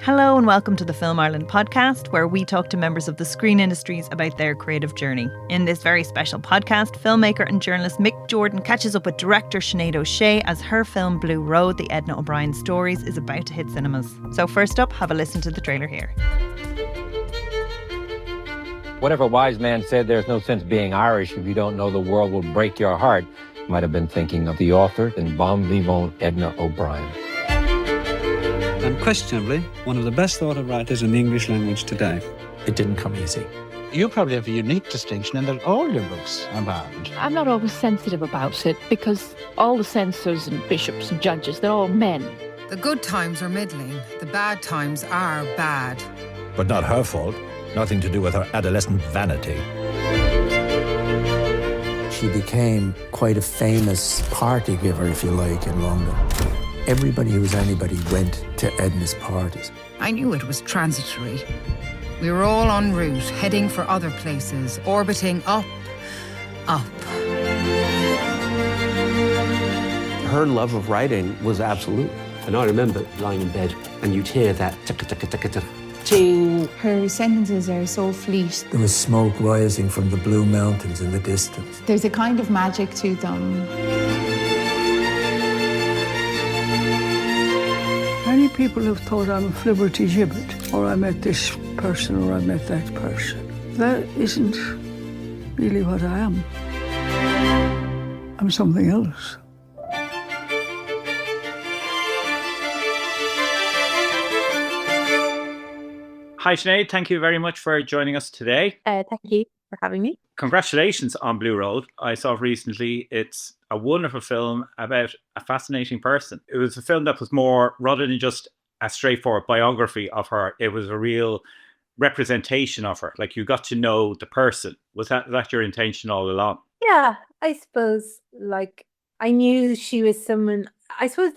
Hello and welcome to the Film Ireland podcast, where we talk to members of the screen industries about their creative journey. In this very special podcast, filmmaker and journalist Mick Jordan catches up with director Sinéad O'Shea as her film Blue Road, the Edna O'Brien stories, is about to hit cinemas. So first up, have a listen to the trailer here. Whatever wise man said there's no sense being Irish if you don't know the world will break your heart might have been thinking of the author and bon vivant Edna O'Brien. Unquestionably, one of the best thought of writers in the English language today. It didn't come easy. You probably have a unique distinction in that all your books are banned. I'm not always sensitive about it because all the censors and bishops and judges, they're all men. The good times are middling, the bad times are bad. But not her fault. Nothing to do with her adolescent vanity. She became quite a famous party giver, if you like, in London. Everybody who was anybody went to Edna's parties. I knew it was transitory. We were all en route, heading for other places, orbiting up. Her love of writing was absolute. And I remember lying in bed and you'd hear that tick-a-tick-a-tick-a-tick. Ting. Her sentences are so fleet. There was smoke rising from the Blue Mountains in the distance. There's a kind of magic to them. Many people have thought I'm a flibberty gibbet, or I met this person, or I met that person. That isn't really what I am. I'm something else. Hi Sinead, thank you very much for joining us today. Thank you for having me. Congratulations on Blue Road. I saw it recently. It's a wonderful film about a fascinating person. It was a film that was more, rather than just a straightforward biography of her, it was a real representation of her. Like you got to know the person. Was that your intention all along? Yeah, I suppose, like, I knew she was someone, I suppose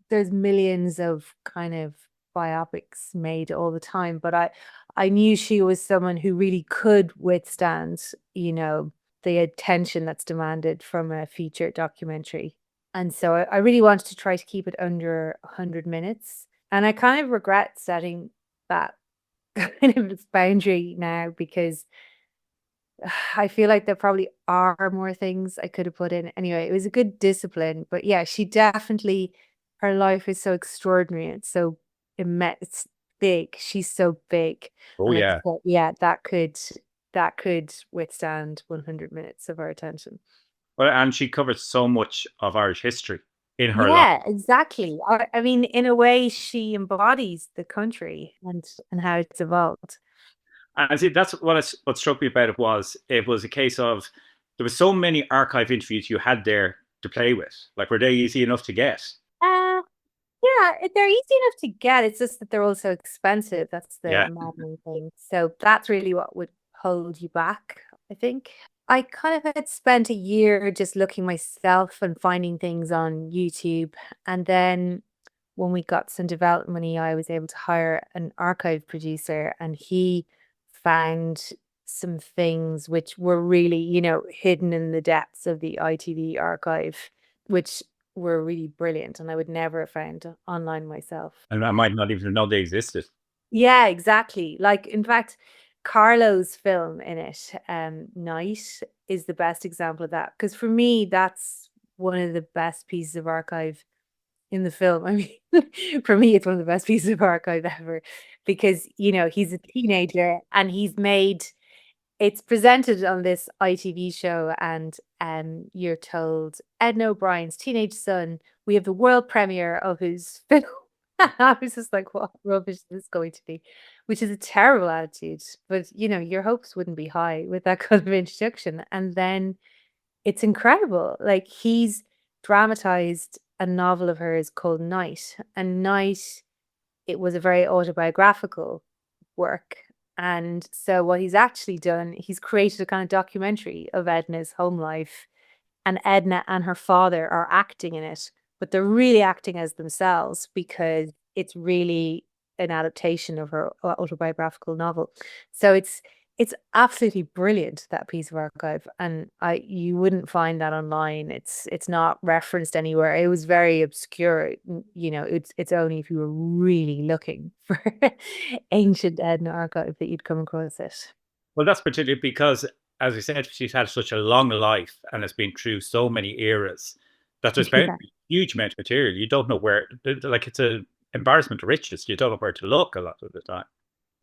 there's millions of kind of biopics made all the time, but I knew she was someone who really could withstand, the attention that's demanded from a feature documentary. And so I really wanted to try to keep it under 100 minutes. And I kind of regret setting that kind of boundary now because I feel like there probably are more things I could have put in. Anyway, it was a good discipline. But yeah, she definitely, her life is so extraordinary. It's big. She's so big. Oh, yeah. Yeah, that could withstand 100 minutes of our attention. Well, and she covered so much of Irish history in her life. Yeah, exactly. I mean, in a way, she embodies the country and how it's evolved. And see, that's what struck me about it was a case of there were so many archive interviews you had there to play with. Like, were they easy enough to get? Yeah, they're easy enough to get. It's just that they're also expensive. That's the maddening thing. So that's really what would hold you back, I think. I kind of had spent a year just looking myself and finding things on YouTube. And then when we got some development money, I was able to hire an archive producer and he found some things which were really, hidden in the depths of the ITV archive, which were really brilliant and I would never have found online myself. And I might not even know they existed. Yeah, exactly. Like, in fact, Carlo's film in it, Night, is the best example of that. Because for me, that's one of the best pieces of archive in the film. I mean, for me, it's one of the best pieces of archive ever. Because, he's a teenager and it's presented on this ITV show and you're told Edna O'Brien's teenage son, we have the world premiere of his film. I was just like, what rubbish is this going to be? Which is a terrible attitude. But, your hopes wouldn't be high with that kind of introduction. And then it's incredible. Like, he's dramatized a novel of hers called Night. And Night, it was a very autobiographical work. And so what he's actually done, he's created a kind of documentary of Edna's home life. And Edna and her father are acting in it. But they're really acting as themselves because it's really an adaptation of her autobiographical novel. So It's absolutely brilliant, that piece of archive, and you wouldn't find that online. It's not referenced anywhere. It was very obscure. It's only if you were really looking for ancient Edna archive that you'd come across it. Well, that's particularly because, as we said, she's had such a long life and has been through so many eras that there's bound Yeah. to be a huge amount of material. You don't know where, like, it's an embarrassment of riches. You don't know where to look a lot of the time.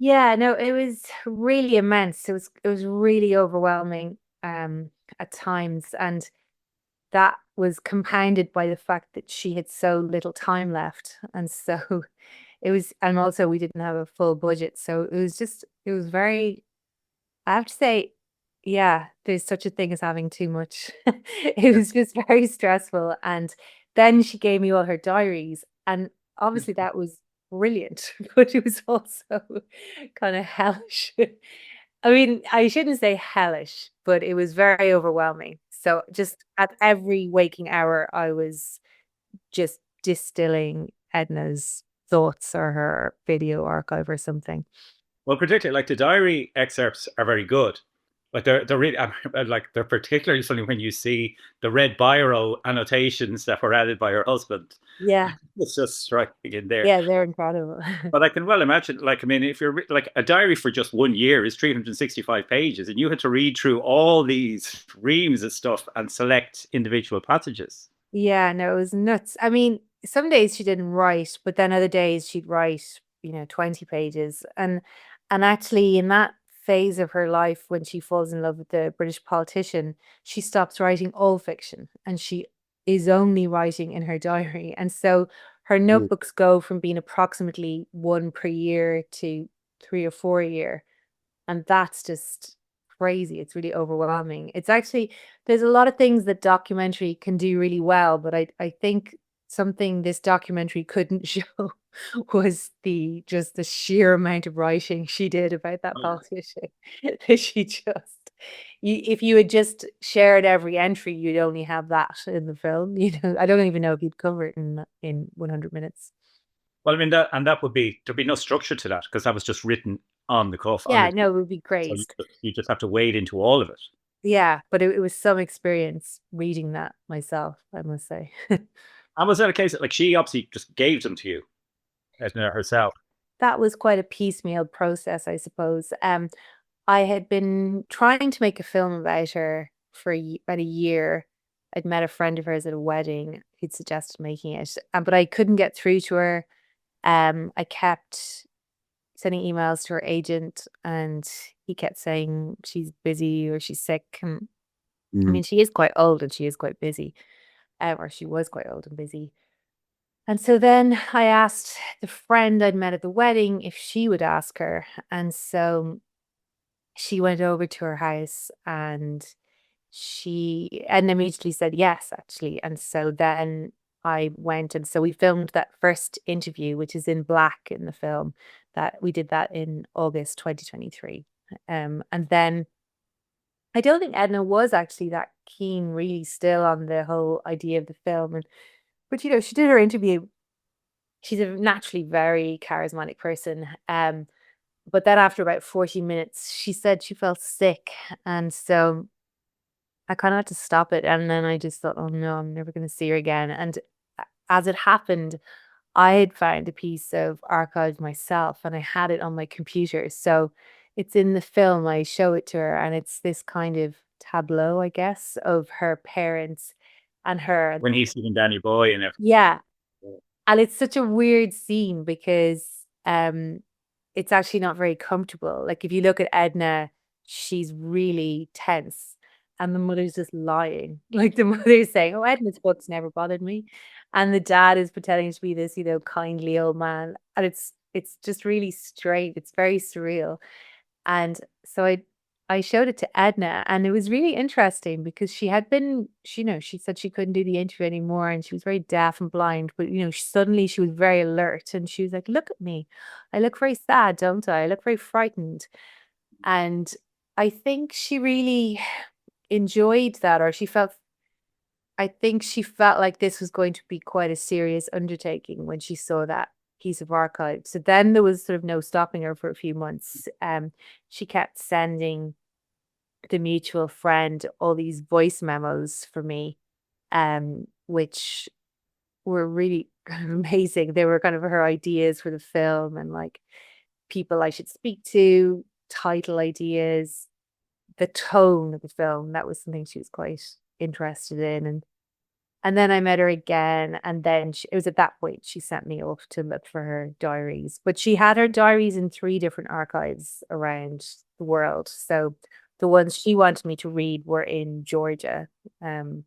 Yeah, no, it was really immense. It was really overwhelming at times, and that was compounded by the fact that she had so little time left, and so and also we didn't have a full budget, so it was very. I have to say, yeah, there's such a thing as having too much. It was just very stressful, and then she gave me all her diaries, and obviously that was brilliant, but it was also kind of hellish. I mean, I shouldn't say hellish, but it was very overwhelming. So just at every waking hour, I was just distilling Edna's thoughts or her video archive or something. Well, particularly like the diary excerpts are very good. Like they're really like they're particularly funny when you see the red biro annotations that were added by her husband. Yeah, It's just striking in there. yeah, they're incredible. But I can well imagine, like, I mean, if you're like a diary for just 1 year is 365 pages, and you had to read through all these reams of stuff and select individual passages. Yeah, no, it was nuts. I mean, some days she didn't write, but then other days she'd write, 20 pages. And actually in that phase of her life when she falls in love with the British politician, she stops writing all fiction and she is only writing in her diary. And so her notebooks go from being approximately one per year to 3 or 4 a year. And that's just crazy. It's really overwhelming. It's actually there's a lot of things that documentary can do really well, but I think something this documentary couldn't show was the sheer amount of writing she did about that politician. That she just if you had just shared every entry, you'd only have that in the film. I don't even know if you'd cover it in 100 minutes. Well, I mean, that would be there'd be no structure to that because that was just written on the cuff. Yeah, no, it would be So great. you just have to wade into all of it. Yeah, but it was some experience reading that myself, I must say. And was that a case that, like, she obviously just gave them to you, Edna herself? That was quite a piecemeal process, I suppose. I had been trying to make a film about her for about a year. I'd met a friend of hers at a wedding who'd suggested making it, but I couldn't get through to her. I kept sending emails to her agent, and he kept saying she's busy or she's sick. And I mean, she is quite old and she is quite busy, or she was quite old and busy. And so then I asked the friend I'd met at the wedding if she would ask her. And so she went over to her house and and immediately said yes, actually. And so then I went, and so we filmed that first interview, which is in black in the film. That we did that in August 2023. And then I don't think Edna was actually that keen, really, still on the whole idea of the film. But she did her interview. She's a naturally very charismatic person. But then after about 40 minutes, she said she felt sick. And so I kind of had to stop it. And then I just thought, oh no, I'm never going to see her again. And as it happened, I had found a piece of archive myself and I had it on my computer. So it's in the film. I show it to her, and it's this kind of tableau, I guess, of her parents and her. When he's seeing Danny Boy and everything. Yeah. And it's such a weird scene because it's actually not very comfortable. Like if you look at Edna, she's really tense. And the mother's just lying. Like the mother's saying, oh, Edna's books never bothered me. And the dad is pretending to be this, kindly old man. And it's just really strange. It's very surreal. And so I showed it to Edna, and it was really interesting because she had been, she said she couldn't do the interview anymore and she was very deaf and blind, but suddenly she was very alert and she was like, look at me. I look very sad, don't I? I look very frightened. And I think she really enjoyed that, or I think she felt like this was going to be quite a serious undertaking when she saw that piece of archive. So then there was sort of no stopping her for a few months. She kept sending the mutual friend all these voice memos for me, which were really kind of amazing. They were kind of her ideas for the film and like people I should speak to, title ideas, the tone of the film. That was something she was quite interested in. And then I met her again, and then it was at that point she sent me off to look for her diaries. But she had her diaries in 3 different archives around the world. So the ones she wanted me to read were in Georgia, and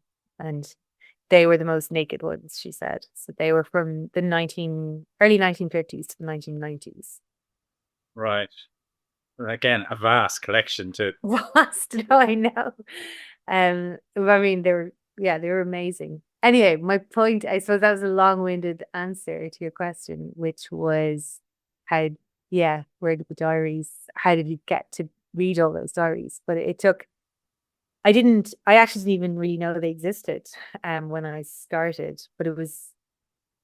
they were the most naked ones, she said. So they were from the early 1950s to the 1990s. Right. Again, a vast collection to. Vast, no, I know. I mean, they were amazing. Anyway, my point, I suppose that was a long-winded answer to your question, which was where did the diaries, how did you get to read all those diaries? But I actually didn't even really know they existed when I started, but it was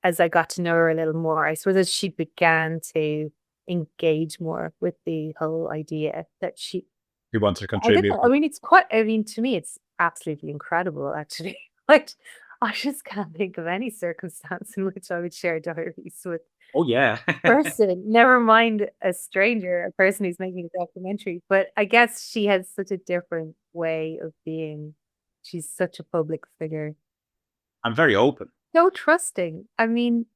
as I got to know her a little more, I suppose as she began to engage more with the whole idea that she wants to contribute. To me, it's absolutely incredible, actually. Like, I just can't think of any circumstance in which I would share diaries with Oh, yeah. a person, never mind a stranger, a person who's making a documentary. But I guess she has such a different way of being. She's such a public figure. I'm very open. So trusting. I mean,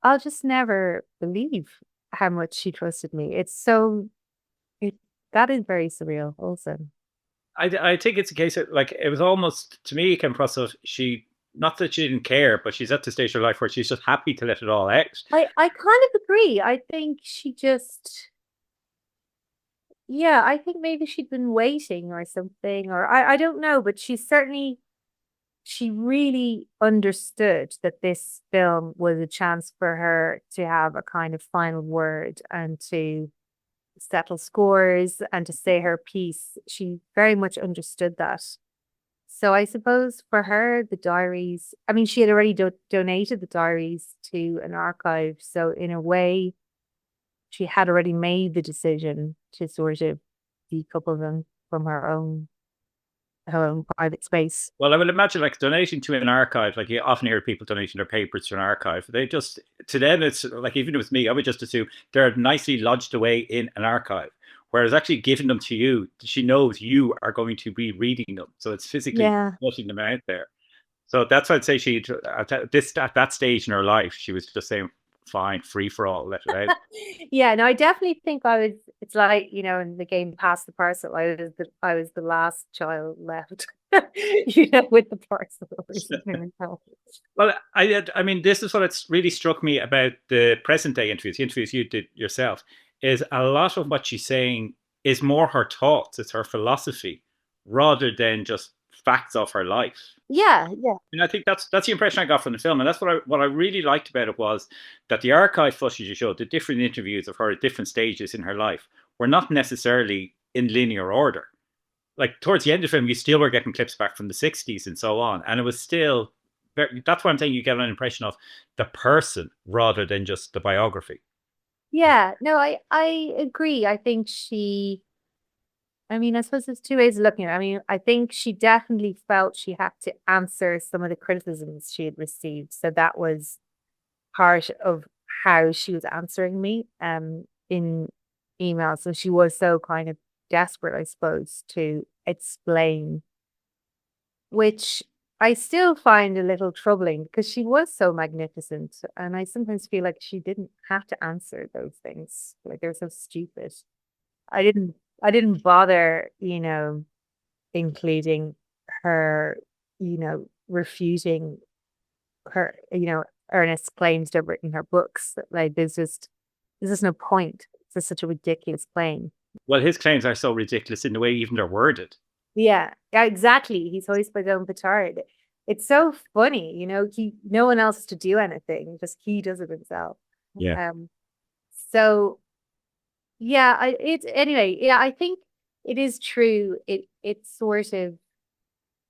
I'll just never believe how much she trusted me. That is very surreal also. I think it's a case of, like, it was almost, to me, came across of not that she didn't care, but she's at the stage of her life where she's just happy to let it all out. I kind of agree. I think she just, I think maybe she'd been waiting or something, or I don't know, but she really understood that this film was a chance for her to have a kind of final word and to settle scores and to say her piece. She very much understood that. So I suppose for her, the diaries, I mean, she had already donated the diaries to an archive. So in a way, she had already made the decision to sort of decouple them from her own private space. Well, I would imagine, like, donating to an archive, like you often hear people donating their papers to an archive. To them, it's like, even if it was me, I would just assume they're nicely lodged away in an archive. Whereas actually giving them to you, she knows you are going to be reading them. So it's physically putting them out there. So that's why I'd say at that stage in her life, she was just saying, fine, free for all, let it out. No, I definitely think it's like, in the game Pass the Parcel, I was the last child left, with the parcel. Well, I mean, this is what it's really struck me about the present day interviews, the interviews you did yourself, is a lot of what she's saying is more her thoughts, it's her philosophy, rather than just facts of her life. Yeah. And I think that's the impression I got from the film, and that's what I really liked about it, was that the archive footage you showed, the different interviews of her at different stages in her life, were not necessarily in linear order. Like, towards the end of the film, you still were getting clips back from the 60s and so on, and it was still that's why I'm saying you get an impression of the person rather than just the biography. Yeah, no, I agree. I think I suppose there's 2 ways of looking at it. I mean, I think she definitely felt she had to answer some of the criticisms she had received. So that was part of how she was answering me in email. So she was so kind of desperate, I suppose, to explain, which I still find a little troubling because she was so magnificent. And I sometimes feel like she didn't have to answer those things. Like, they were so stupid. I didn't bother, including her, refuting her, earnest claims to have written her books. Like, there's just no point for such a ridiculous claim. Well, his claims are so ridiculous in the way even they're worded. Yeah, exactly. He's hoist by his own petard. It's so funny, no one else has to do anything, just he does it himself. Yeah. So I think it is true. It sort of,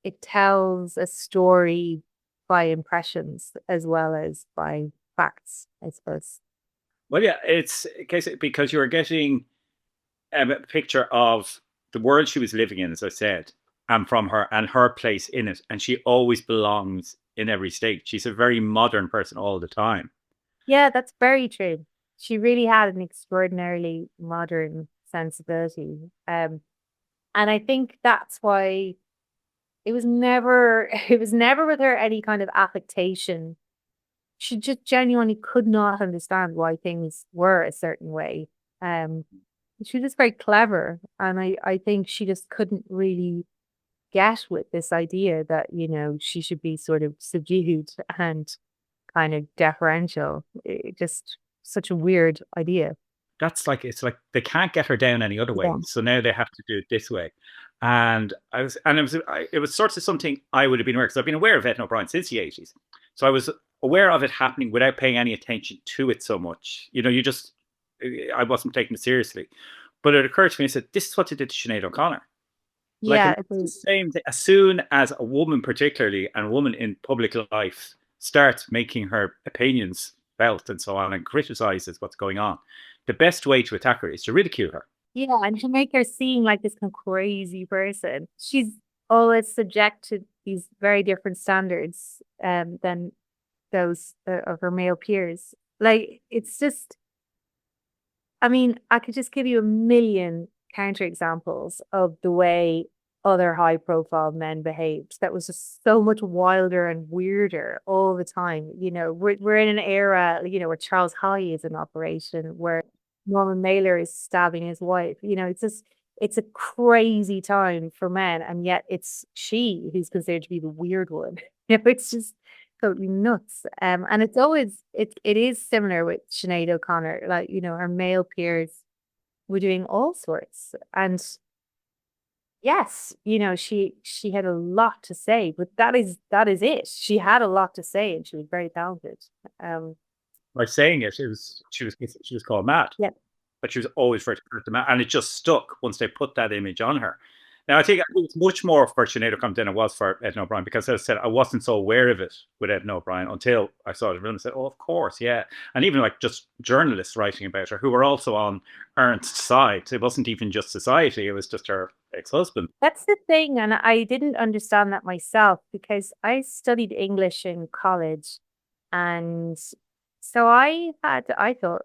it tells a story by impressions as well as by facts, I suppose. Well, yeah, it's because you were getting a picture of the world she was living in, as I said, and from her and her place in it. And she always belongs in every state. She's a very modern person all the time. Yeah, that's very true. She really had an extraordinarily modern sensibility. And I think that's why it was never with her any kind of affectation. She just genuinely could not understand why things were a certain way. She was just very clever, and I think she just couldn't really get with this idea that, she should be sort of subdued and kind of deferential. Just such a weird idea. It's like they can't get her down any other way. Yeah. So now they have to do it this way. And it was sort of something I would have been aware, because I've been aware of Edna O'Brien since the 80s. So I was aware of it happening without paying any attention to it so much. I wasn't taking it seriously. But it occurred to me, I said, this is what they did to Sinead O'Connor. Yeah, It's the same thing. As soon as a woman, particularly, and a woman in public life starts making her opinions felt and so on, and criticizes what's going on, the best way to attack her is to ridicule her. Yeah, and to make her seem like this kind of crazy person. She's always subject to these very different standards than those of her male peers. Like, it's just, I could just give you a million counterexamples of the way other high-profile men behaved that was just so much wilder and weirder all the time. We're in an era, where Charles High is in operation, where Norman Mailer is stabbing his wife. It's a crazy time for men, and yet it's she who's considered to be the weird one. It's just totally nuts. And it is similar with Sinead O'Connor. Like, her male peers were doing all sorts. And yes, she had a lot to say, but that is it. She had a lot to say, and she was very talented. By saying it, she was called mad. Yeah. But she was always referred to mad, and it just stuck once they put that image on her. Now, I think it's much more for Sinead O'Connor than it was for Edna O'Brien, because, as I said, I wasn't so aware of it with Edna O'Brien until I saw the film and said, oh, of course, yeah. And even like just journalists writing about her who were also on Ernst's side. It wasn't even just society, it was just her ex-husband. That's the thing, and I didn't understand that myself, because I studied English in college, and so I thought,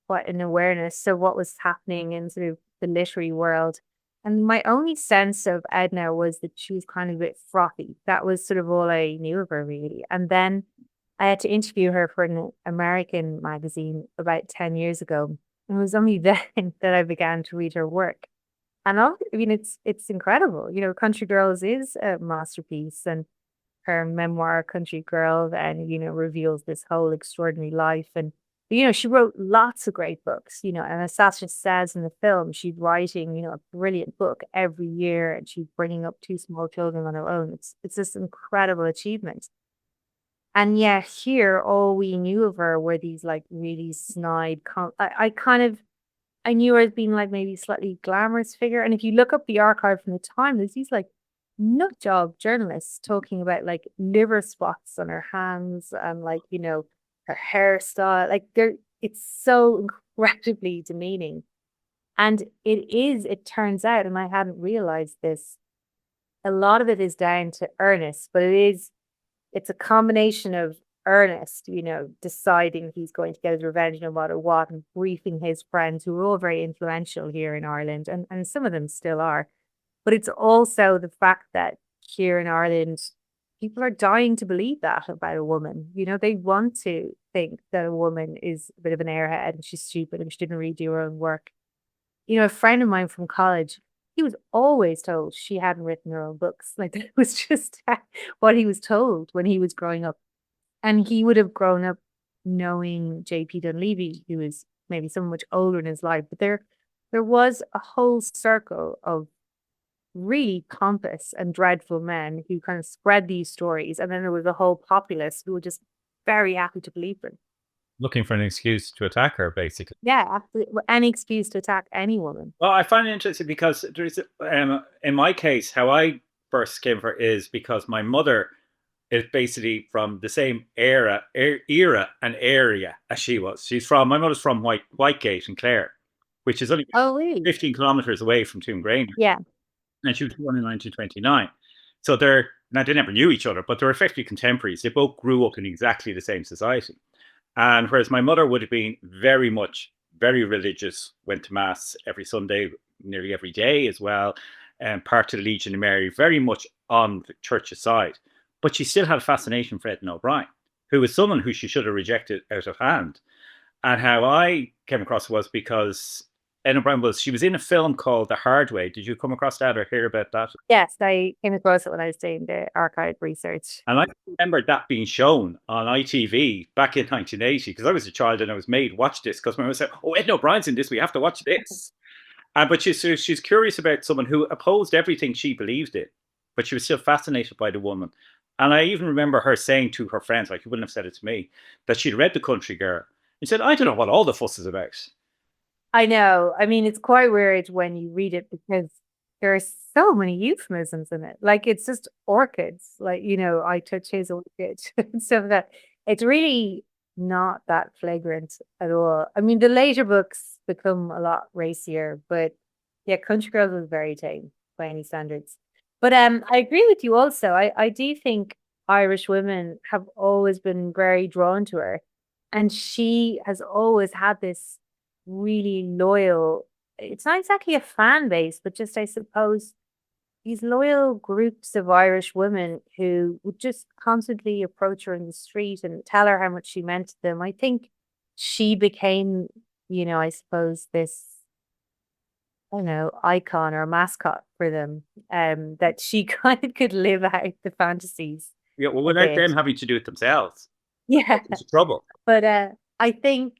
quite an awareness of what was happening in sort of the literary world. And my only sense of Edna was that she was kind of a bit frothy. That was sort of all I knew of her, really. And then I had to interview her for an American magazine about 10 years ago. And it was only then that I began to read her work. And it's incredible. Country Girls is a masterpiece, and her memoir, Country Girl, and, reveals this whole extraordinary life. And she wrote lots of great books, and as Sasha says in the film, she's writing, a brilliant book every year, and she's bringing up 2 small children on her own. It's this incredible achievement. And yet here, all we knew of her were these like really snide, I knew her as being like maybe slightly glamorous figure. And if you look up the archive from the time, there's these like nut job journalists talking about like liver spots on her hands and like, her hairstyle. Like it's so incredibly demeaning. And it turns out, and I hadn't realized this, a lot of it is down to Ernest, but it's a combination of Ernest, deciding he's going to get his revenge no matter what, and briefing his friends who are all very influential here in Ireland, and some of them still are. But it's also the fact that here in Ireland, people are dying to believe that about a woman. They want to think that a woman is a bit of an airhead and she's stupid and she didn't really do her own work. A friend of mine from college, he was always told she hadn't written her own books. Like, that was just what he was told when he was growing up. And he would have grown up knowing J.P. Dunleavy, who was maybe so much older in his life. But there was a whole circle of really pompous and dreadful men who kind of spread these stories. And then there was a whole populace who were just very happy to believe them. Looking for an excuse to attack her, basically. Yeah, absolutely. Any excuse to attack any woman. Well, I find it interesting because there's, in my case, how I first came for is because my mother is basically from the same era and area as she was. My mother's from Whitegate in Clare, which is only Oh, really? 15 kilometres away from Toongrainer. Yeah. And she was born in 1929. So they never knew each other, but they're effectively contemporaries. They both grew up in exactly the same society. And whereas my mother would have been very religious, went to mass every Sunday, nearly every day as well, and part of the Legion of Mary, very much on the church's side. But she still had a fascination for Edna O'Brien, who was someone who she should have rejected out of hand. And how I came across it was because Edna O'Brien she was in a film called The Hard Way. Did you come across that or hear about that? Yes, I came across it when I was doing the archive research. And I remember that being shown on ITV back in 1980, because I was a child and I was made watch this because my mother said, "Oh, Edna O'Brien's in this, we have to watch this." But she's curious about someone who opposed everything she believed in, but she was still fascinated by the woman. And I even remember her saying to her friends, like, you wouldn't have said it to me, that she'd read The Country Girl and said, "I don't know what all the fuss is about." I know. I mean, it's quite weird when you read it because there are so many euphemisms in it. Like, it's just orchids. Like, I touch his orchid. So that it's really not that flagrant at all. I mean, the later books become a lot racier, but yeah, Country Girls was very tame by any standards. But I agree with you also. I do think Irish women have always been very drawn to her. And she has always had this really loyal, it's not exactly a fan base, but just, I suppose, these loyal groups of Irish women who would just constantly approach her in the street and tell her how much she meant to them. I think she became, I suppose, this, I don't know, icon or mascot for them, that she kind of could live out the fantasies. Yeah, well, without them having to do it themselves. Yeah. It's trouble. But I think,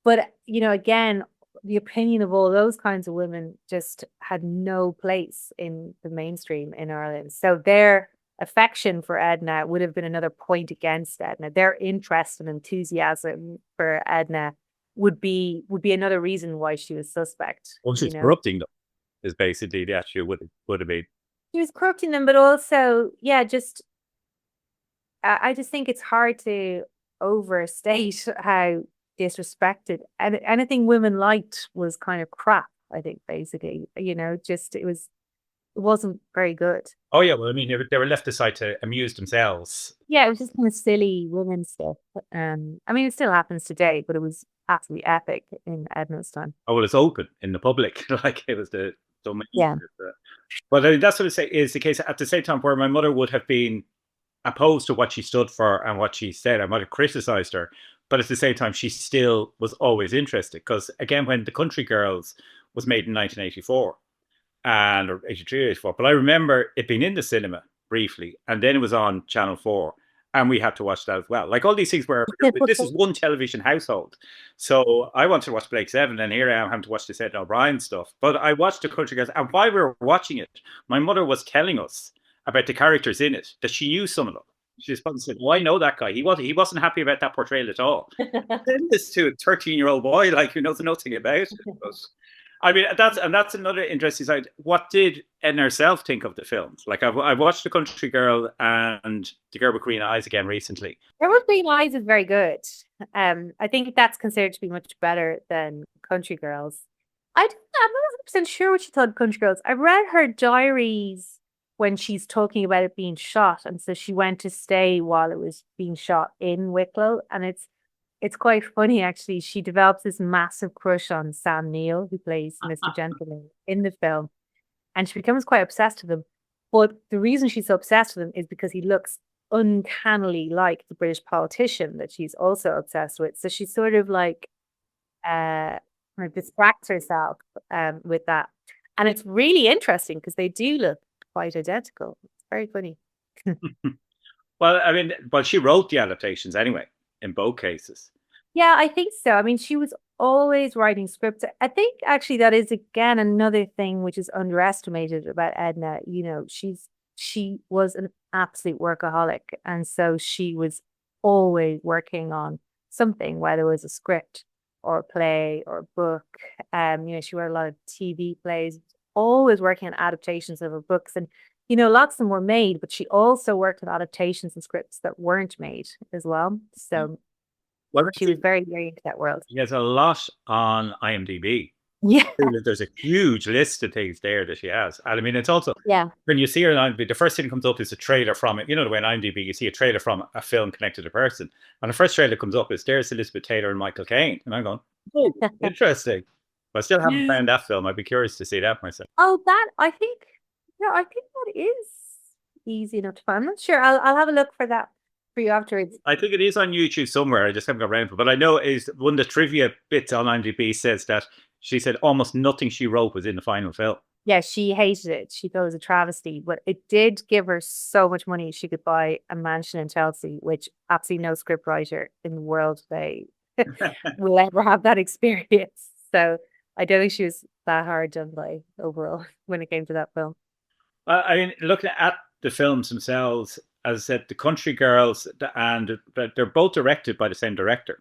again, the opinion of all those kinds of women just had no place in the mainstream in Ireland. So their affection for Edna would have been another point against Edna. Their interest and enthusiasm for Edna would be another reason why she was suspect. Well, she's corrupting them, is basically the attitude would have been. She was corrupting them, but also, yeah, just I just think it's hard to overstate how disrespected and anything women liked was kind of crap. I think basically, just it wasn't very good. Oh yeah, well, I mean, they were left aside to amuse themselves. Yeah, it was just kind of silly women stuff. I mean, it still happens today, but it was absolutely epic in Edna's time. Oh well, it's open in the public, like it was the so many. Yeah. But I mean, that's what I say is the case at the same time where my mother would have been opposed to what she stood for and what she said. I might have criticized her, but at the same time, she still was always interested. Because again, when The Country Girls was made in 1984 or 83, 84, but I remember it being in the cinema briefly, and then it was on Channel 4, and we had to watch that as well. Like all these things where this is one television household. So I wanted to watch Blake Seven, and here I am having to watch this Edna O'Brien stuff. But I watched The Country Girls, and while we were watching it, my mother was telling us about the characters in it, that she knew some of them. She said, "Oh, I know that guy. He wasn't happy about that portrayal at all." Send this to a 13-year-old boy, like, who knows nothing about it. But, I mean, that's another interesting side. What did Edna herself think of the films? Like, I've watched The Country Girl and The Girl with Green Eyes again recently. Girl with Green Eyes is very good. I think that's considered to be much better than Country Girls. I'm not 100% sure what she thought of Country Girls. I read her diaries when she's talking about it being shot, and so she went to stay while it was being shot in Wicklow, and it's quite funny actually. She develops this massive crush on Sam Neill, who plays Mr. Gentleman in the film, and she becomes quite obsessed with him. But the reason she's so obsessed with him is because he looks uncannily like the British politician that she's also obsessed with. So she sort of like distracts herself with that, and it's really interesting because they do look quite identical. It's very funny. Well, I mean, she wrote the adaptations anyway, in both cases. Yeah, I think so. I mean, she was always writing scripts. I think actually that is, again, another thing which is underestimated about Edna. She was an absolute workaholic. And so she was always working on something, whether it was a script or a play or a book. She wrote a lot of TV plays, always working on adaptations of her books. And lots of them were made, but she also worked on adaptations and scripts that weren't made as well. So Well, she was very, very into that world. He has a lot on IMDb. Yeah. There's a huge list of things there that she has. And I mean, it's also, Yeah. when you see her on IMDb, the first thing that comes up is a trailer from it. You know, the way on IMDb, you see a trailer from a film connected to a person. And the first trailer comes up is there's Elizabeth Taylor and Michael Caine. And I'm going, oh, interesting. But I still haven't found that film. I'd be curious to see that myself. Oh, I think that is easy enough to find. I'm not sure. I'll have a look for that for you afterwards. I think it is on YouTube somewhere. I just haven't got around to it. But I know is one of the trivia bits on IMDb says that she said almost nothing she wrote was in the final film. Yeah, she hated it. She thought it was a travesty, but it did give her so much money she could buy a mansion in Chelsea, which absolutely no scriptwriter in the world today will ever have that experience. So I don't think she was that hard done by overall when it came to that film. I mean, looking at the films themselves, as I said, The Country Girls, and they're both directed by the same director.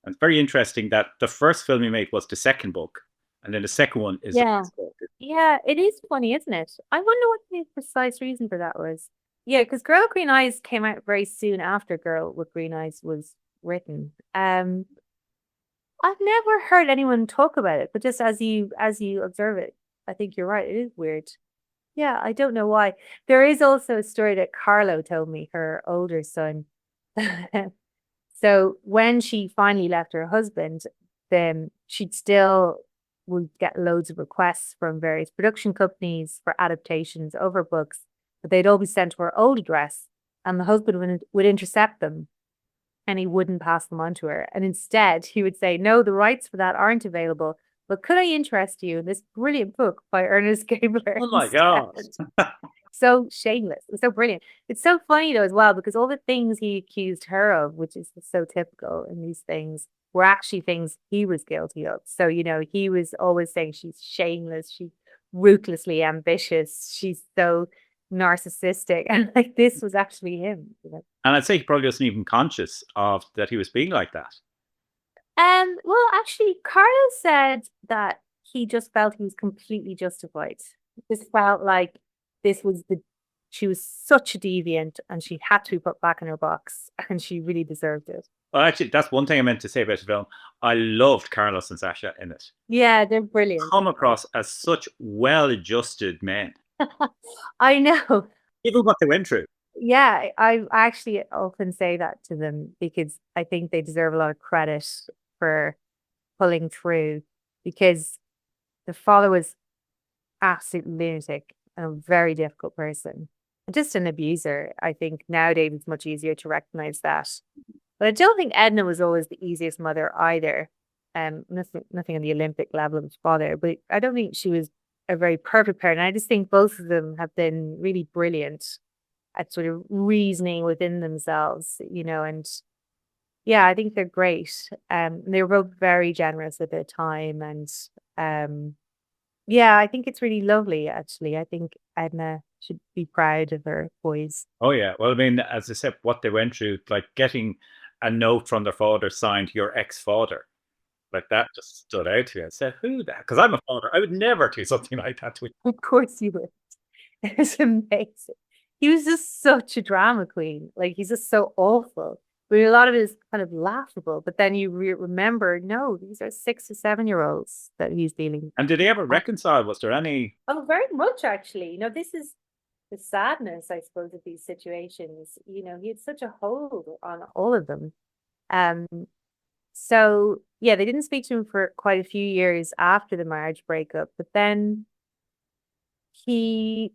And it's very interesting that the first film he made was the second book, and then the second one is the first book. Yeah, it is funny, isn't it? I wonder what the precise reason for that was. Yeah, because Girl with Green Eyes came out very soon after Girl with Green Eyes was written. I've never heard anyone talk about it, but just as you observe it, I think you're right. It is weird. Yeah, I don't know why. There is also a story that Carlo told me, her older son. So when she finally left her husband, then she'd still would get loads of requests from various production companies for adaptations of her books, but they'd all be sent to her old address, and the husband would intercept them, and he wouldn't pass them on to her. And instead, he would say, "No, the rights for that aren't available. But could I interest you in this brilliant book by Ernest Gabler?" Oh my God. So shameless. It's so brilliant. It's so funny though as well, because all the things he accused her of, which is so typical in these things, were actually things he was guilty of. So, he was always saying she's shameless, she's ruthlessly ambitious, she's so narcissistic. And like this was actually him. And I'd say he probably wasn't even conscious of that he was being like that. Well, actually, Carlos said that he just felt he was completely justified. He just felt like she was such a deviant and she had to be put back in her box and she really deserved it. Well, actually, that's one thing I meant to say about the film. I loved Carlos and Sasha in it. Yeah, they're brilliant. Come across as such well-adjusted men. I know. Even what they went through. Yeah, I actually often say that to them because I think they deserve a lot of credit for pulling through, because the father was absolute lunatic and a very difficult person. Just an abuser. I think nowadays it's much easier to recognize that. But I don't think Edna was always the easiest mother either. Nothing on the Olympic level of his father, but I don't think she was a very perfect parent. I just think both of them have been really brilliant at sort of reasoning within themselves, and yeah, I think they're great. They were both very generous with their time, and yeah, I think it's really lovely, actually. I think Edna should be proud of her boys. Oh, yeah. Well, I mean, as I said, what they went through, like getting a note from their father signed your ex-father, like that just stood out to me. I said, who that? Because I'm a father. I would never do something like that to me. Of course you would. It was amazing. He was just such a drama queen. Like, he's just so awful. But a lot of it is kind of laughable. But then you remember, no, these are 6 to 7-year-olds that he's dealing with. And did they ever reconcile? Was there any? Oh, very much, actually. This is the sadness, I suppose, of these situations. He had such a hold on all of them. So, yeah, they didn't speak to him for quite a few years after the marriage breakup. But then they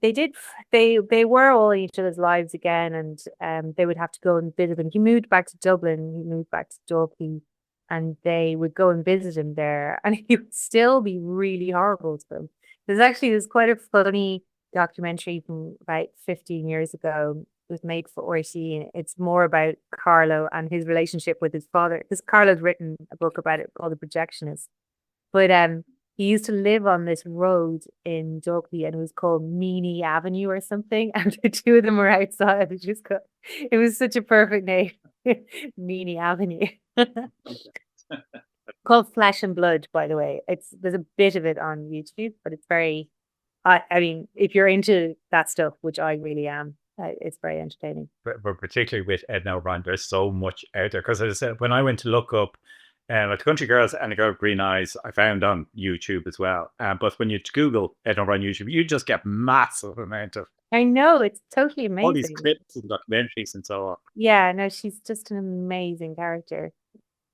were all in each other's lives again, and they would have to go and visit him. He moved back to Dublin, he moved back to Dalkey, and they would go and visit him there, and he would still be really horrible to them. There's quite a funny documentary from about 15 years ago. It was made for RT, and it's more about Carlo and his relationship with his father, because Carlo's written a book about it called The Projectionist. But he used to live on this road in Dalkey, and it was called Meany Avenue or something. And the two of them were outside. It was such a perfect name, Meany Avenue. Called Flesh and Blood, by the way. There's a bit of it on YouTube, but it's very I mean, if you're into that stuff, which I really am, it's very entertaining. But particularly with Edna O'Brien, there's so much out there. Because as I said, when I went to look up like the Country Girls and the Girl with Green Eyes, I found on YouTube as well. But when you Google Edna O'Brien YouTube, you just get massive amount of I know, it's totally all these amazing. clips and documentaries and so on. Yeah, no, she's just an amazing character.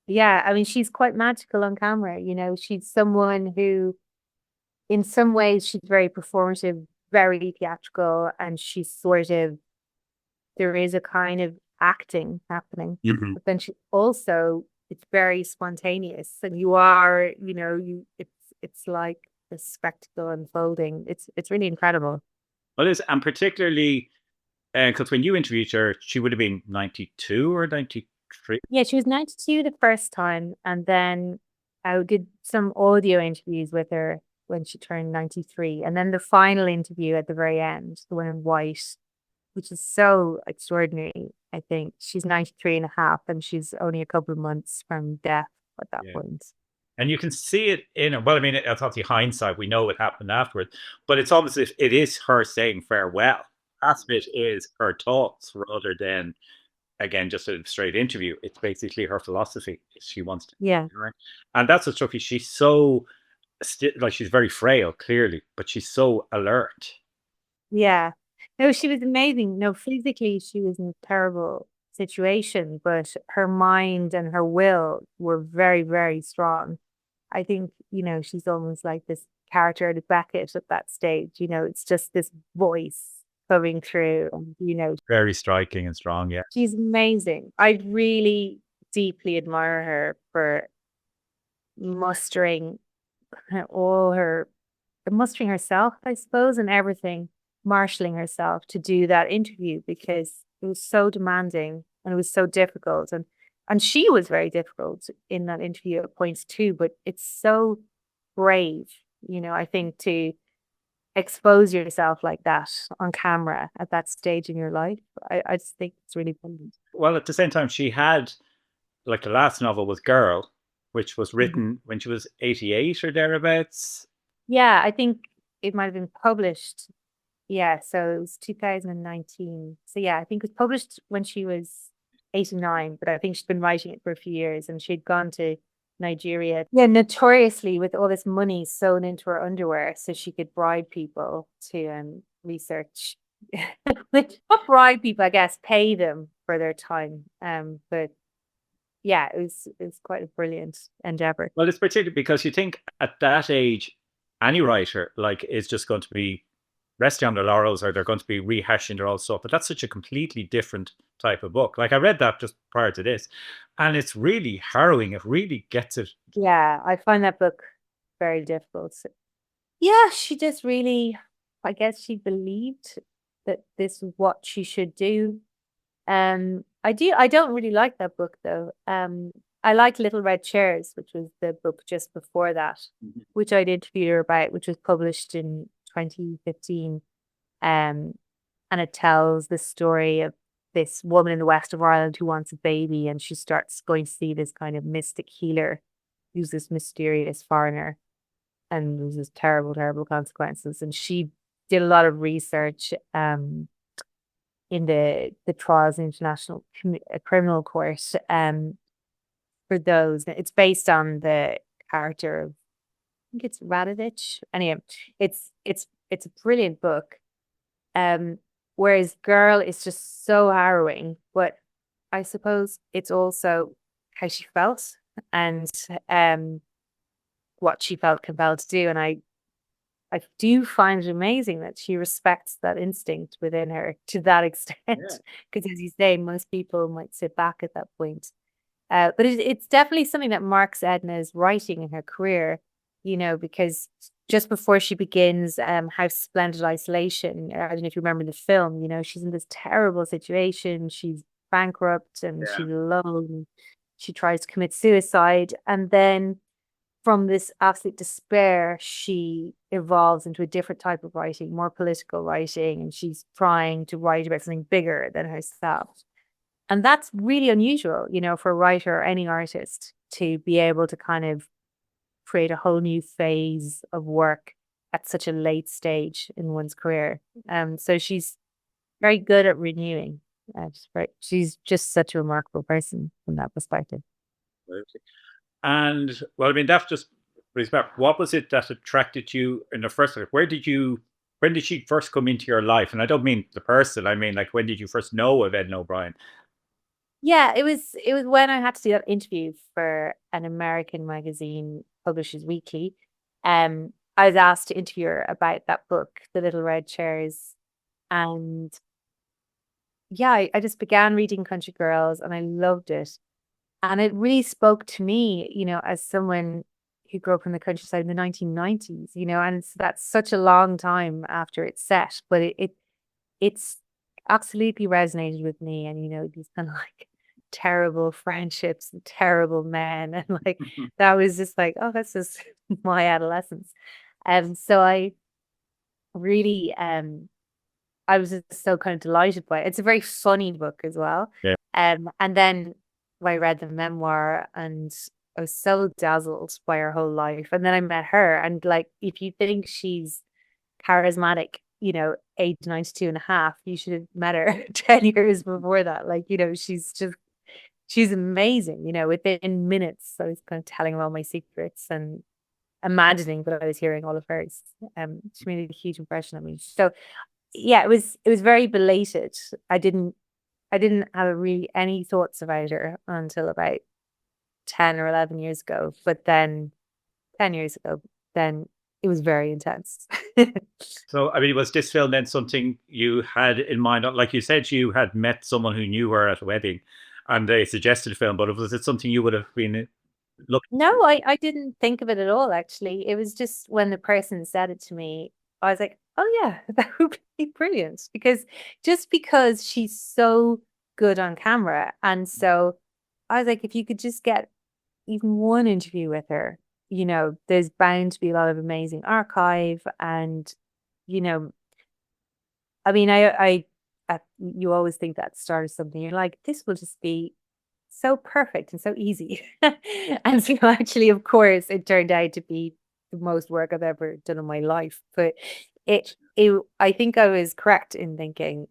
Yeah, I mean, she's quite magical on camera. She's someone who, in some ways, she's very performative, very theatrical, and there is a kind of acting happening. Mhm. But then it's very spontaneous, and it's like a spectacle unfolding. It's really incredible. Well, and particularly because when you interviewed her, she would have been 92 or 93. Yeah, she was 92 the first time, and then I did some audio interviews with her when she turned 93, and then the final interview at the very end, the one in white, which is so extraordinary. I think she's 93 and a half, and she's only a couple of months from death at that Yeah. point. And you can see it in her. Well, I mean, it's obviously hindsight. We know what happened afterwards, but it's almost as if it is her saying farewell. That bit is her thoughts rather than, again, just a straight interview. It's basically her philosophy. She wants to. Yeah. Right? And that's what's tricky. She's so, like, she's very frail, clearly, but she's so alert. Yeah. No, she was amazing. No, physically, she was in a terrible situation, but her mind and her will were very, very strong. I think, she's almost like this character at Beckett at that stage. It's just this voice coming through, and, Very striking and strong, yeah. she's amazing. I really deeply admire her for mustering mustering herself, I suppose, and everything, marshalling herself to do that interview, because it was so demanding and it was so difficult. And she was very difficult in that interview at points too, but it's so brave, I think, to expose yourself like that on camera at that stage in your life. I just think it's really brilliant. Well, at the same time, she had, like, the last novel was Girl, which was written when she was 88 or thereabouts. Yeah, I think it might have been published. Yeah, so it was 2019. So yeah, I think it was published when she was 89, but I think she's been writing it for a few years, and she'd gone to Nigeria. Yeah, notoriously with all this money sewn into her underwear so she could bribe people to research. Not bribe people, I guess, pay them for their time. But yeah, it was quite a brilliant endeavor. Well, it's particularly because you think at that age, any writer, like, is just going to be resting on their laurels, or they're going to be rehashing their old stuff. But that's such a completely different type of book. Like, I read that just prior to this, and it's really harrowing. It really gets it. Yeah, I find that book very difficult. Yeah, she just really, I guess she believed that this was what she should do. I don't really like that book though. I like Little Red Chairs, which was the book just before that, which I'd interviewed her about, which was published in 2015. And it tells the story of this woman in the west of Ireland who wants a baby, and she starts going to see this kind of mystic healer who's this mysterious foreigner, and there's this terrible, terrible consequences. And she did a lot of research in the Trials International Criminal Court for those. It's based on the character of, I think it's Radovich. Anyway, it's a brilliant book. Whereas Girl is just so harrowing, but I suppose it's also how she felt and what she felt compelled to do. And I do find it amazing that she respects that instinct within her to that extent. Because as you say, most people might sit back at that point. But it's definitely something that marks Edna's writing in her career, because just before she begins House Splendid Isolation, I don't know if you remember the film, she's in this terrible situation. She's bankrupt and she's alone. She tries to commit suicide. And then from this absolute despair, she evolves into a different type of writing, more political writing, and she's trying to write about something bigger than herself. And that's really unusual, for a writer or any artist to be able to kind of create a whole new phase of work at such a late stage in one's career. So she's very good at renewing. She's just such a remarkable person from that perspective. And well, I mean, that's just brings back. What was it that attracted you in the first place? When did she first come into your life? And I don't mean the person. I mean, like, when did you first know of Edna O'Brien? Yeah, it was when I had to do that interview for an American magazine, Publishers Weekly. I was asked to interview her about that book, The Little Red Chairs, and yeah, I just began reading Country Girls, and I loved it, and it really spoke to me, as someone who grew up in the countryside in the 1990s, and that's such a long time after it's set, but it's absolutely resonated with me, and these kind of like terrible friendships and terrible men, and like that was just like, oh, that's just my adolescence. So I really I was just so kind of delighted by it. It's a very funny book as well. Yeah. And then I read the memoir, and I was so dazzled by her whole life. And then I met her, and like, if you think she's charismatic, age 92 and a half, you should have met her 10 years before that. Like, she's amazing. Within minutes, I was kind of telling her all my secrets and imagining that I was hearing all of hers. She made a huge impression on me. So yeah, it was very belated. I didn't have really any thoughts about her until about 10 or 11 years ago. But then 10 years ago, then it was very intense. So, I mean, was this film then something you had in mind? Like you said, you had met someone who knew her at a wedding, and they suggested a film. But was it something you would have been looking? No, I didn't think of it at all, actually. It was just when the person said it to me, I was like, oh yeah, that would be brilliant. Because she's so good on camera. And so I was like, if you could just get even one interview with her, there's bound to be a lot of amazing archive. And, I mean, you always think that start of something. You're like, this will just be so perfect and so easy. And so actually, of course, it turned out to be the most work I've ever done in my life. But I think I was correct in thinking,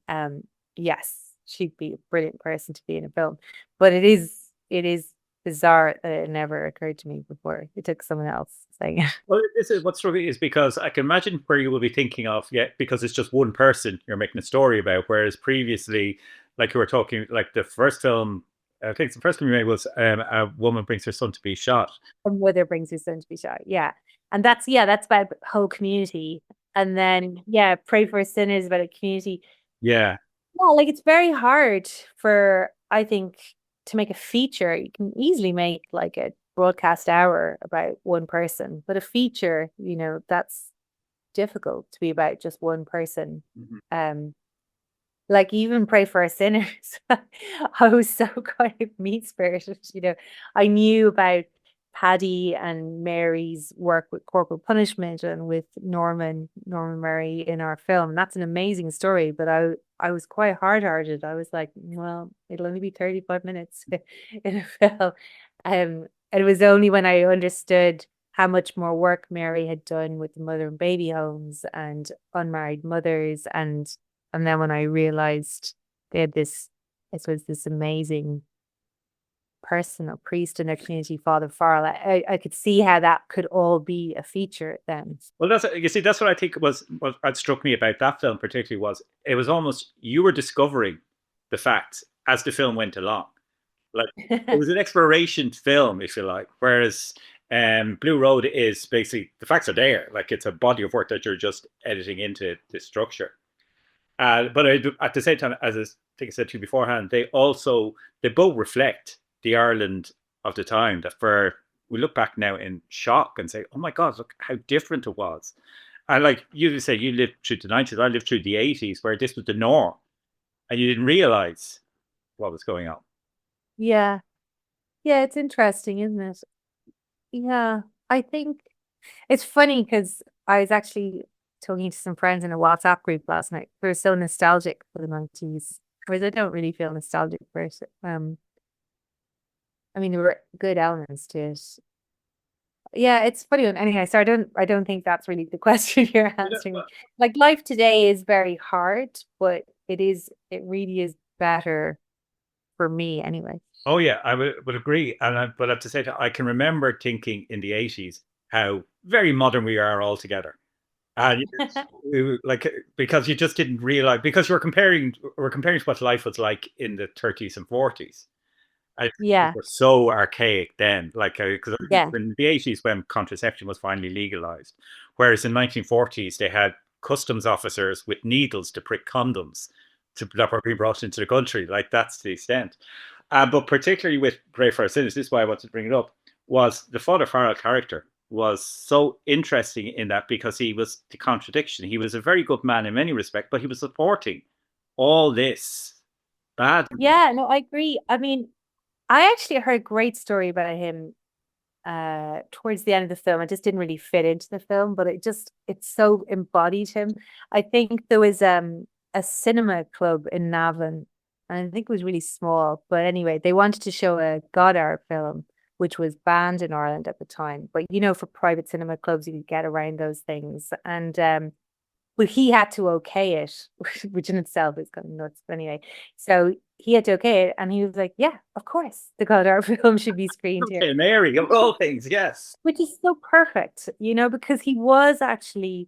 yes, she'd be a brilliant person to be in a film. But it is bizarre that it never occurred to me before. It took someone else saying it. Well, this is what's struck me is because I can imagine where you will be thinking of, because it's just one person you're making a story about, whereas previously, like you were talking, like the first film, I think the first film you made was a woman brings her son to be shot. A mother brings her son to be shot. Yeah. And that's about the whole community. And then, Pray for Sinners about a community. Yeah. Yeah, like it's very hard I think, to make a feature. You can easily make like a broadcast hour about one person, but a feature, that's difficult to be about just one person. Like even Pray for Our Sinners, I was so kind of mean spirited. I knew about Paddy and Mary's work with corporal punishment and with Norman Murray in our film. And that's an amazing story, but I was quite hard-hearted. I was like, well, it'll only be 35 minutes in a film. And it was only when I understood how much more work Mary had done with the mother and baby homes and unmarried mothers, and then when I realized they had this amazing person, a priest in their community, Father Farrell, I could see how that could all be a feature then. Well, that's what I think was what struck me about that film particularly was it was almost you were discovering the facts as the film went along. Like it was an exploration film, if you like, whereas Blue Road is basically the facts are there. Like it's a body of work that you're just editing into the structure. But at the same time, as I think I said to you beforehand, they both reflect the Ireland of the time that we look back now in shock and say, oh my God, look how different it was. And like you say, you lived through the 90s, I lived through the 80s where this was the norm and you didn't realize what was going on. Yeah. Yeah, it's interesting, isn't it? Yeah, I think it's funny because I was actually talking to some friends in a WhatsApp group last night. We were so nostalgic for the 90s, whereas I don't really feel nostalgic for it. I mean, there were good elements to it. Yeah, it's funny. Anyhow, so I don't think that's really the question you're answering me. Like life today is very hard, but it really is better for me anyway. Oh yeah, I would agree. But I have to say that I can remember thinking in the 80s how very modern we are all together. And like because you just didn't realize, because we're comparing to what life was like in the 30s and 40s. I think we Yeah. were so archaic then, like because Yeah. in the 80s when contraception was finally legalized, whereas in 1940s they had customs officers with needles to prick condoms that were being brought into the country. Like that's the extent. But particularly with Grey Friars Sinners, this is why I wanted to bring it up, was the Father Farrell character was so interesting in that because he was the contradiction. He was a very good man in many respects, but he was supporting all this bad. Yeah, no, I agree. I mean, I actually heard a great story about him towards the end of the film. It just didn't really fit into the film, but it so embodied him. I think there was a cinema club in Navan, and I think it was really small. But anyway, they wanted to show a Godard film, which was banned in Ireland at the time. But for private cinema clubs, you could get around those things. And but he had to okay it, which in itself is kind of nuts. But anyway, so he had to okay it, and he was like, "Yeah, of course, the Godard film should be screened here." Okay, Mary, of all things, yes. Which is so perfect, because he was actually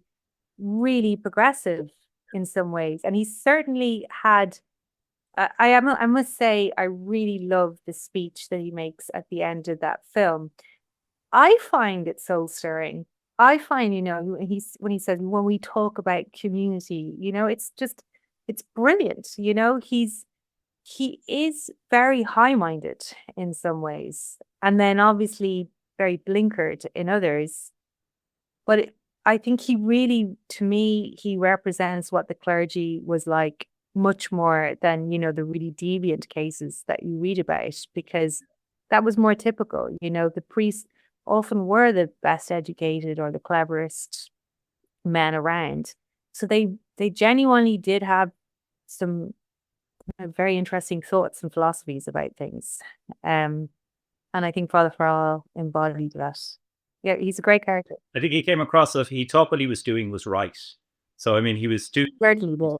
really progressive in some ways, and he certainly had. I must say, I really love the speech that he makes at the end of that film. I find it soul stirring. I find, when he says, when we talk about community, it's brilliant. He is very high minded in some ways, and then obviously very blinkered in others. But I think he really, to me, he represents what the clergy was like much more than, the really deviant cases that you read about, because that was more typical. The priests often were the best educated or the cleverest men around. So they genuinely did have some very interesting thoughts and philosophies about things. And I think Father Farrell embodied that. Yeah, he's a great character. I think he came across as he thought what he was doing was right. So I mean, he was doing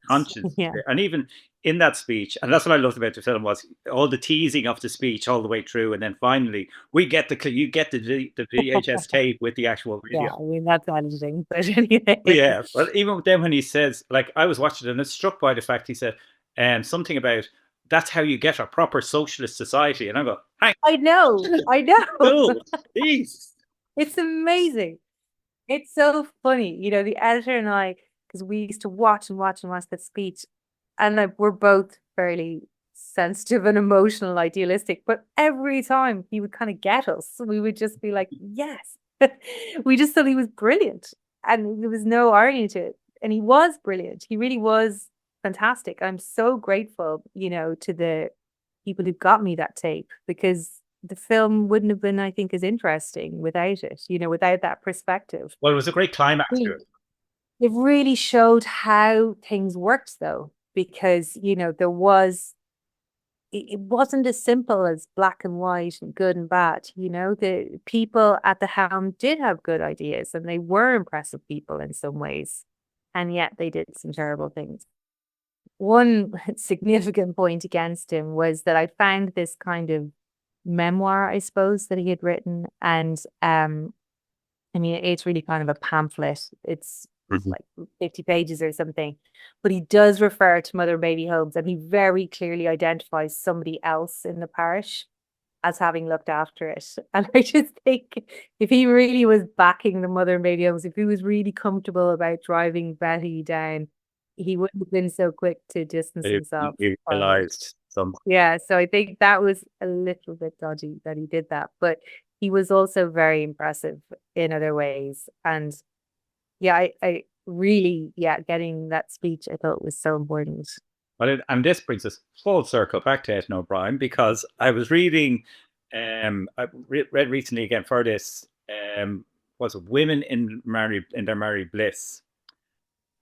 conscience, Yeah. and even in that speech, and that's what I loved about the film, was all the teasing of the speech all the way through, and then finally you get the VHS tape with the actual video. Yeah, I mean that's editing, but anyway. Yeah, but even then when he says, like, I was watching it and I was struck by the fact he said, something about that's how you get a proper socialist society, and I go, I know. cool, jeez. It's amazing. It's so funny. The editor and I, because we used to watch that speech, and like we're both fairly sensitive and emotional and idealistic, but every time he would kind of get us, we would just be like, yes. We just thought he was brilliant, and there was no irony to it. And he was brilliant. He really was fantastic. I'm so grateful, to the people who got me that tape, because the film wouldn't have been, I think, as interesting without it, without that perspective. Well, it was a great climax to it. It really showed how things worked, though, because, it wasn't as simple as black and white and good and bad. The people at the helm did have good ideas, and they were impressive people in some ways, and yet they did some terrible things. One significant point against him was that I found this kind of memoir, I suppose, that he had written, and I mean, it's really kind of a pamphlet. It's like 50 pages or something, but he does refer to mother and baby homes, and he very clearly identifies somebody else in the parish as having looked after it. And I just think if he really was backing the mother and baby homes, if he was really comfortable about driving Betty down, he wouldn't have been so quick to distance himself. He realized some. Yeah, so I think that was a little bit dodgy that he did that, but he was also very impressive in other ways. And yeah, I really, getting that speech I thought was so important. Well, and this brings us full circle back to Edna O'Brien, because I was reading, I read recently again for this, was it Women in Their Married Bliss?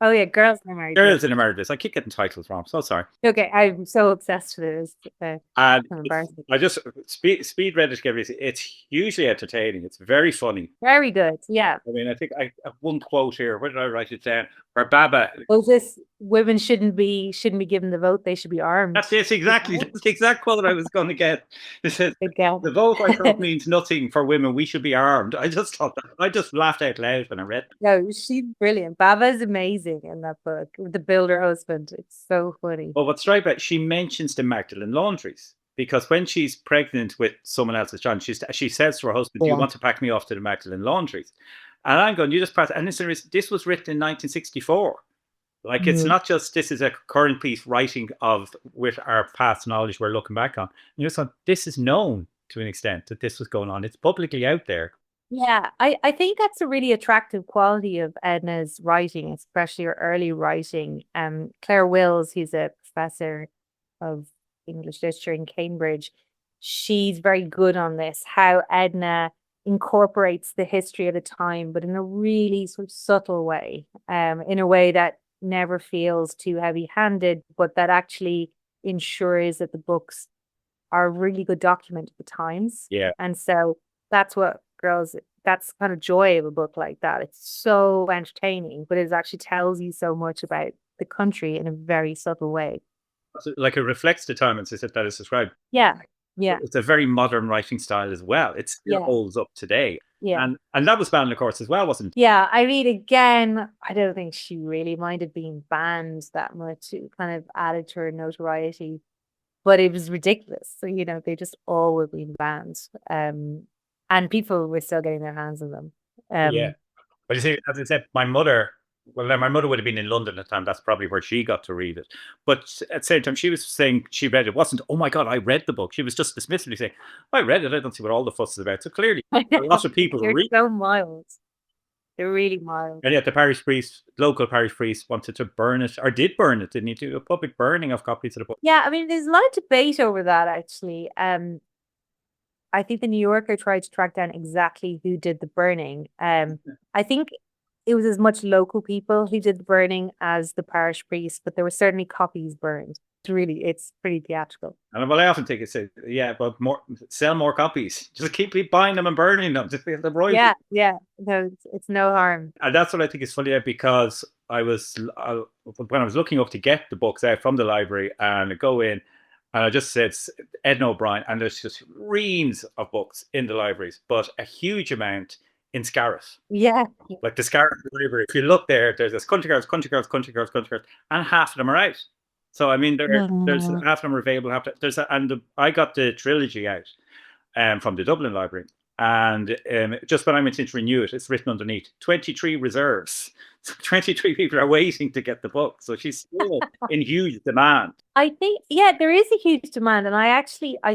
Oh yeah, Girls in America. Girls in America. I keep getting titles wrong. So sorry. Okay, I'm so obsessed with it. It's And embarrassing. I just speed read it together. It's hugely entertaining. It's very funny. Very good. Yeah. I mean, I think I have one quote here. Where did I write it down? Where Baba. Was this women shouldn't be given the vote? They should be armed. That's it, exactly. That's the exact quote I was going to get. It says, the vote I thought means nothing for women. We should be armed. I just thought that. I just laughed out loud when I read it. No, she's brilliant. Baba's amazing in that book with the builder husband. It's so funny. But what's striking about, she mentions the Magdalen laundries. Because when she's pregnant with someone else's child, she says to her husband, do you want to pack me off to the Magdalen laundries? And I'm going, you just pass. And this was written in 1964. Like, it's not just, this is a current piece writing with our past knowledge we're looking back on. And you're just going, this is known to an extent that this was going on. It's publicly out there. Yeah, I think that's a really attractive quality of Edna's writing, especially her early writing. Claire Wills, who's a professor of English literature in Cambridge, she's very good on this, how Edna incorporates the history of the time, but in a really sort of subtle way, in a way that never feels too heavy-handed, but that actually ensures that the books are a really good document of the times. Yeah. And so that's that's kind of joy of a book like that. It's so entertaining, but it actually tells you so much about the country in a very subtle way. Like, it reflects the time, as I said, that is described. Yeah. Yeah. It's a very modern writing style as well. It still holds up today. Yeah. And that was banned, of course, as well, wasn't it? Yeah. I mean, again, I don't think she really minded being banned that much. It kind of added to her notoriety, but it was ridiculous. So, they just all were being banned. And people were still getting their hands on them. Yeah. But you see, as I said, my mother would have been in London at the time. That's probably where she got to read it. But at the same time, she was saying she read it. Wasn't, oh my God, I read the book. She was just dismissively saying, I read it. I don't see what all the fuss is about. So clearly, a lot of people They're read. so mild. They're really mild. And yet the local parish priest wanted to burn it, or did burn it, didn't he? Do a public burning of copies of the book. Yeah, I mean, there's a lot of debate over that, actually. I think the New Yorker tried to track down exactly who did the burning. I think it was as much local people who did the burning as the parish priest, but there were certainly copies burned. It's pretty theatrical. And I often think but sell more copies. Just keep buying them and burning them. Just the royalty. Yeah. No, it's no harm. And that's what I think is funny, because when I was looking up to get the books out from the library, and I go in, and I just said Edna O'Brien, and there's just reams of books in the libraries, but a huge amount in Scarrett. Yeah. Like the Scarrett Library. If you look there, there's this Country Girls, and half of them are out. So, I mean, there's half of them are available. I got the trilogy out from the Dublin Library. And just when I went in to renew it, it's written underneath 23 reserves. So 23 people are waiting to get the book. So she's still in huge demand. I think, there is a huge demand. And I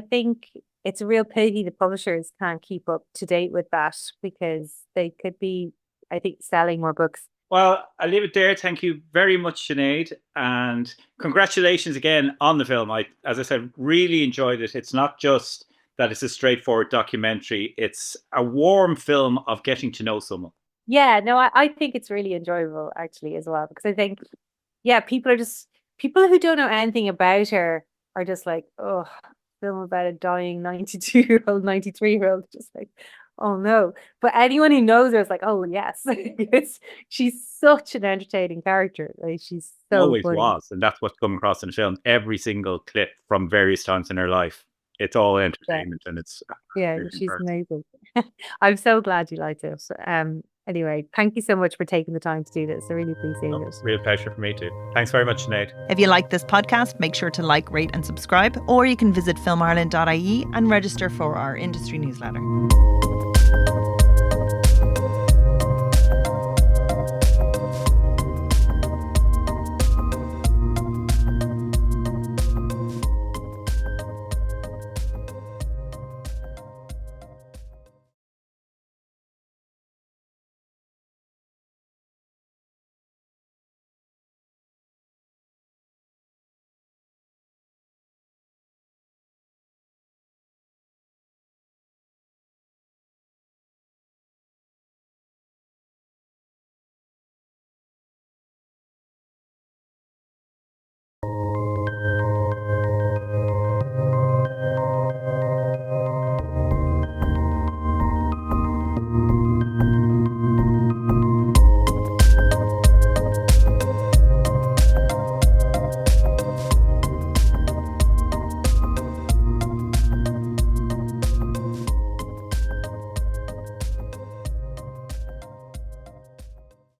think it's a real pity the publishers can't keep up to date with that, because they could be, I think, selling more books. Well, I'll leave it there. Thank you very much, Sinead. And congratulations again on the film. As I said, really enjoyed it. It's not just that it's a straightforward documentary. It's a warm film of getting to know someone. Yeah, no, I think it's really enjoyable, actually, as well. Because I think, people who don't know anything about her are just like, oh, film about a dying 92-year-old, 93-year-old, just like, oh no. But anyone who knows her is like, oh yes. She's such an entertaining character. Like, she's so always funny. Was, and that's what's come across in the film. Every single clip from various times in her life, it's all entertainment, and it's she's amazing. I'm so glad you liked it. Anyway, thank you so much for taking the time to do this. I really appreciate it. Real pleasure for me too. Thanks very much, Sinead. If you like this podcast, make sure to like, rate and subscribe, or you can visit filmireland.ie and register for our industry newsletter.